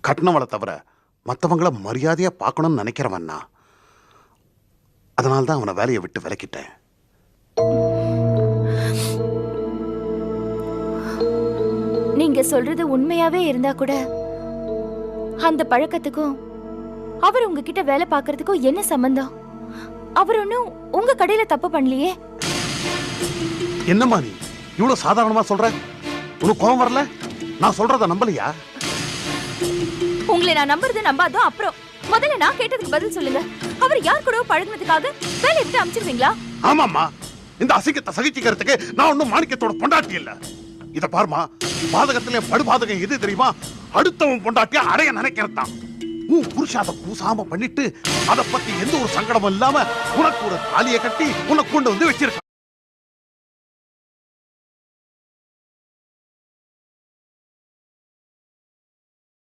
கட்டினவளை தவிர மற்றவங்கள மரியாதையா பார்க்கணும்னு நினைக்கிறவன் நான். அதனால தான் அவனை வேலையை விட்டு விலக்கிட்டேன். நீங்க சொல்றது உண்மையாவே இருந்தா கூட அந்த பழக்கத்துக்கும் அவர் உங்ககிட்ட வேலை பார்க்கறதுக்கும் என்ன சம்பந்தம்? அவர் ஒன்னும் உங்க கடையில தப்பு பண்ணலையே. என்னம்மா நீ இவ்வளவு சாதாரணமா சொல்ற? உனக்கு கோபம் வரல? நான் சொல்றத நம்பலையா? உங்களை நான் நம்புறது நம்பாதோ அப்புறம். முதல்ல நான் கேட்டதுக்கு பதில் சொல்லுங்க. அவர் யார் கூட பழகுனதுக்காக வேலை விட்டு அனுப்பிச்சிருவீங்களா? ஆமாம்மா, இந்த அசிங்கத்தை சகிச்சுக்கிறதுக்கு நான் ஒன்னும் மாணிக்கத்தோட பொண்டாட்டி இல்ல. இத பாருமா, பாதகத்திலே படுபாதகம் எது தெரியுமா? அடுத்தவன் பொண்டாட்டியா அடைய நினைக்கிறதான். உன் புருஷன் அதை பூசாம பண்ணிட்டு அதை பத்தி எந்த ஒரு சங்கடமும் இல்லாம உனக்கு ஒரு தாலியை கட்டி உனக்கு கொண்டு வந்து வச்சிருக்க.